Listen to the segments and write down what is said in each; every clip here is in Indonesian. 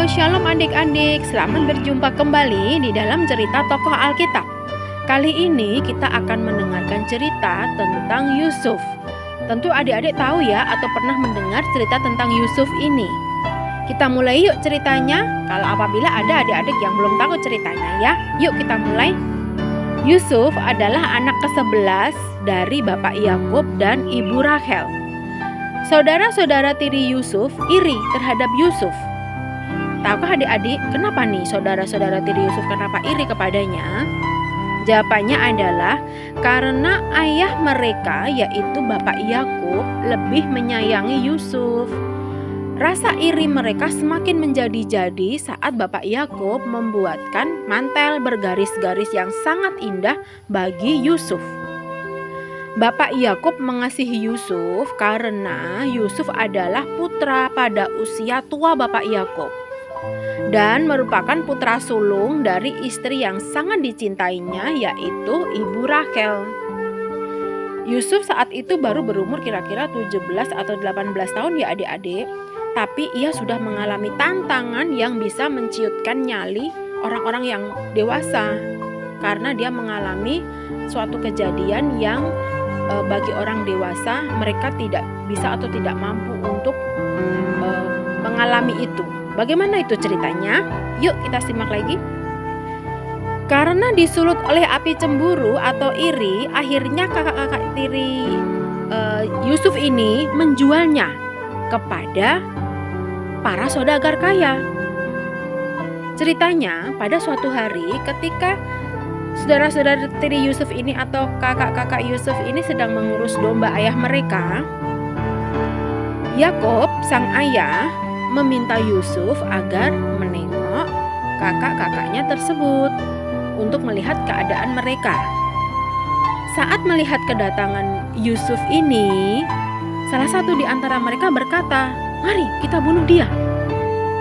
Shalom adik-adik, selamat berjumpa kembali di dalam cerita tokoh Alkitab. Kali ini kita akan mendengarkan cerita tentang Yusuf. Tentu adik-adik tahu ya atau pernah mendengar cerita tentang Yusuf ini. Kita mulai yuk ceritanya. Kalau apabila ada adik-adik yang belum tahu ceritanya ya, yuk kita mulai. Yusuf adalah anak ke-11 dari Bapak Yakub dan Ibu Rachel. Saudara-saudara tiri Yusuf iri terhadap Yusuf. Tahukah adik-adik kenapa nih saudara-saudara tiri Yusuf kenapa iri kepadanya? Jawabannya adalah karena ayah mereka yaitu Bapak Yakub lebih menyayangi Yusuf. Rasa iri mereka semakin menjadi-jadi saat Bapak Yakub membuatkan mantel bergaris-garis yang sangat indah bagi Yusuf. Bapak Yakub mengasihi Yusuf karena Yusuf adalah putra pada usia tua Bapak Yakub dan merupakan putra sulung dari istri yang sangat dicintainya yaitu Ibu Rachel. Yusuf saat itu baru berumur kira-kira 17 atau 18 tahun ya adik-adik, tapi ia sudah mengalami tantangan yang bisa menciutkan nyali orang-orang yang dewasa karena dia mengalami suatu kejadian yang bagi orang dewasa mereka tidak bisa atau tidak mampu untuk mengalami itu. Bagaimana itu ceritanya? Yuk kita simak lagi. Karena disulut oleh api cemburu atau iri, akhirnya kakak-kakak tiri Yusuf ini menjualnya kepada para saudagar kaya. Ceritanya pada suatu hari ketika saudara-saudara tiri Yusuf ini atau kakak-kakak Yusuf ini sedang mengurus domba ayah mereka, Yakub sang ayah meminta Yusuf agar menengok kakak-kakaknya tersebut untuk melihat keadaan mereka. Saat melihat kedatangan Yusuf ini, salah satu di antara mereka berkata, "Mari kita bunuh dia."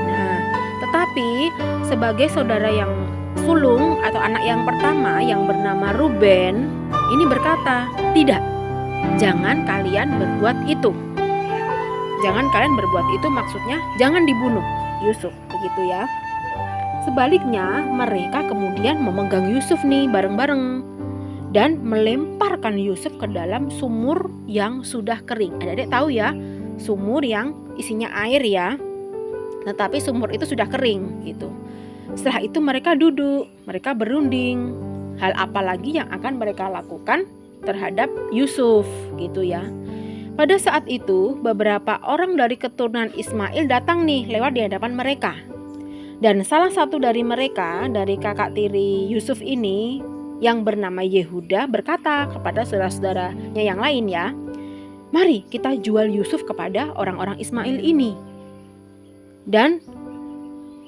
Nah, tetapi sebagai saudara yang sulung atau anak yang pertama yang bernama Ruben ini berkata, "Tidak, jangan kalian berbuat itu." Jangan kalian berbuat itu maksudnya jangan dibunuh Yusuf, begitu ya. Sebaliknya mereka kemudian memegang Yusuf nih bareng-bareng dan melemparkan Yusuf ke dalam sumur yang sudah kering. Adik-adik tahu ya, sumur yang isinya air ya, tetapi sumur itu sudah kering gitu. Setelah itu mereka duduk, mereka berunding. Hal apa lagi yang akan mereka lakukan terhadap Yusuf gitu ya. Pada saat itu beberapa orang dari keturunan Ismail datang nih lewat di hadapan mereka. Dan salah satu dari mereka dari kakak tiri Yusuf ini yang bernama Yehuda berkata kepada saudara-saudaranya yang lain ya, "Mari kita jual Yusuf kepada orang-orang Ismail ini." Dan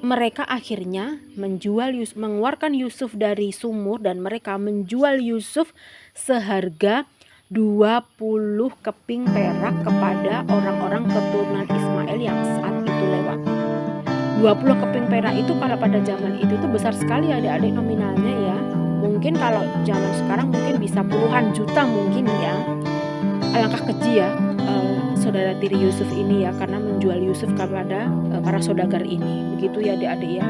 mereka akhirnya mengeluarkan Yusuf dari sumur dan mereka menjual Yusuf seharga 20 keping perak kepada orang-orang keturunan Ismail yang saat itu lewat. 20 keping perak itu kalau pada zaman itu tuh besar sekali adik-adik nominalnya ya. Mungkin kalau zaman sekarang mungkin bisa puluhan juta mungkin ya. Alangkah keji ya saudara tiri Yusuf ini ya karena menjual Yusuf kepada para saudagar ini. Begitu ya adik-adik ya.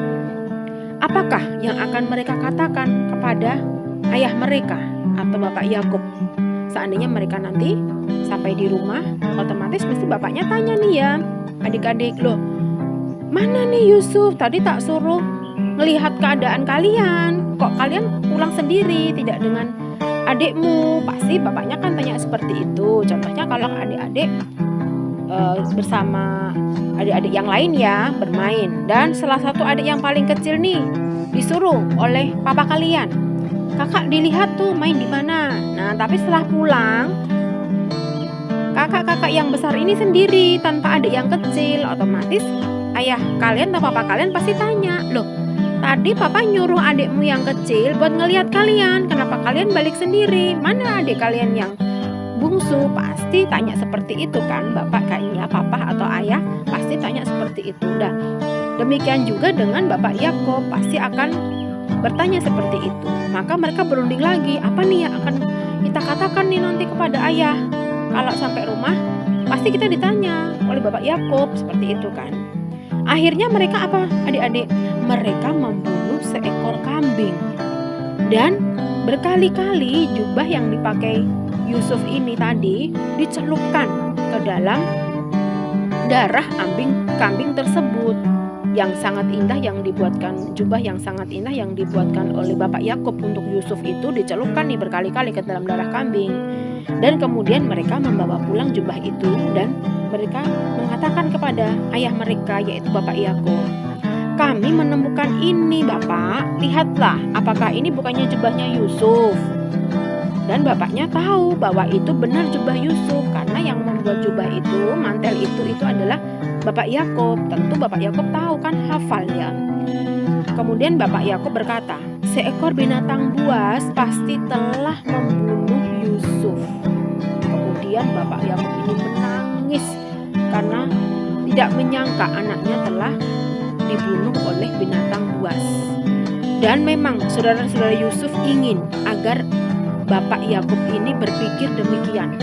Apakah yang akan mereka katakan kepada ayah mereka atau Bapak Yakub? Seandainya mereka nanti sampai di rumah, otomatis mesti bapaknya tanya nih ya, "Adik-adik loh, mana nih Yusuf? Tadi tak suruh ngelihat keadaan kalian. Kok kalian pulang sendiri, tidak dengan adikmu?" Pasti bapaknya kan tanya seperti itu. Contohnya kalau adik-adik bersama adik-adik yang lain ya bermain, dan salah satu adik yang paling kecil nih disuruh oleh papa kalian, "Kakak dilihat tuh main di mana." Nah, tapi setelah pulang, kakak-kakak yang besar ini sendiri tanpa adik yang kecil, otomatis ayah kalian atau papa kalian pasti tanya, "Loh, tadi papa nyuruh adikmu yang kecil buat ngelihat kalian, kenapa kalian balik sendiri? Mana adik kalian yang bungsu?" Pasti tanya seperti itu kan, bapak kayaknya papa atau ayah pasti tanya seperti itu. Nah, demikian juga dengan Bapak Yakub pasti akan bertanya seperti itu. Maka mereka berunding lagi, apa nih yang akan kita katakan nih nanti kepada ayah? Kalau sampai rumah pasti kita ditanya oleh Bapak Yakub seperti itu kan. Akhirnya mereka apa adik-adik? Mereka membunuh seekor kambing. Dan berkali-kali jubah yang dipakai Yusuf ini tadi dicelupkan ke dalam darah kambing tersebut. Yang sangat indah jubah yang sangat indah yang dibuatkan oleh Bapak Yakub untuk Yusuf itu dicelupkan nih berkali-kali ke dalam darah kambing. Dan kemudian mereka membawa pulang jubah itu dan mereka mengatakan kepada ayah mereka yaitu Bapak Yakub, "Kami menemukan ini Bapak, lihatlah apakah ini bukannya jubahnya Yusuf?" Dan bapaknya tahu bahwa itu benar jubah Yusuf karena yang membuat jubah itu, mantel itu adalah Bapak Yakub. Tentu Bapak Yakub tahu kan, hafal ya. Kemudian Bapak Yakub berkata, "Seekor binatang buas pasti telah membunuh Yusuf." Kemudian Bapak Yakub ini menangis karena tidak menyangka anaknya telah dibunuh oleh binatang buas. Dan memang saudara-saudara Yusuf ingin agar Bapak Yakub ini berpikir demikian.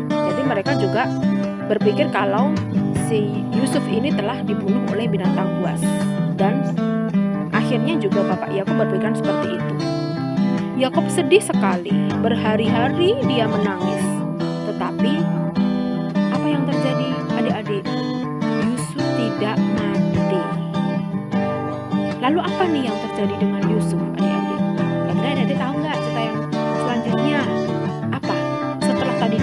Jadi mereka juga berpikir kalau si Yusuf ini telah dibunuh oleh binatang buas. Dan akhirnya juga Bapak Yakub berpikiran seperti itu. Yakub sedih sekali, berhari-hari dia menangis. Tetapi apa yang terjadi adik-adik? Yusuf tidak mati. Lalu apa nih yang terjadi dengan Yusuf adik-adik? Kira-kira adik-adik tahu nggak cerita yang selanjutnya? Apa? Setelah tadi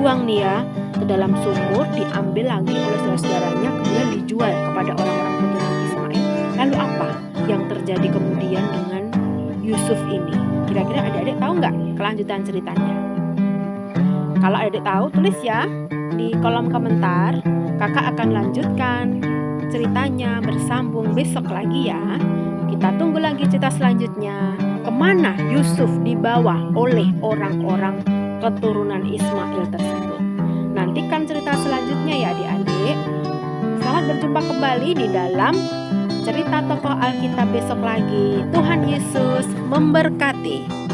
dibuang nih ya ke dalam sumur, diambil lagi oleh saudara-saudaranya, kemudian dijual kepada orang-orang keturunan Ismail. Lalu apa yang terjadi kemudian dengan Yusuf ini? Kira-kira adik-adik tahu nggak kelanjutan ceritanya? Kalau adik-adik tahu, tulis ya di kolom komentar. Kakak akan lanjutkan ceritanya bersambung besok lagi ya. Kita tunggu lagi cerita selanjutnya. Kemana Yusuf dibawa oleh orang-orang keturunan Ismail tersebut? Nantikan cerita selanjutnya ya adik-adik. Selamat berjumpa kembali di dalam cerita tokoh Alkitab besok lagi. Tuhan Yesus memberkati.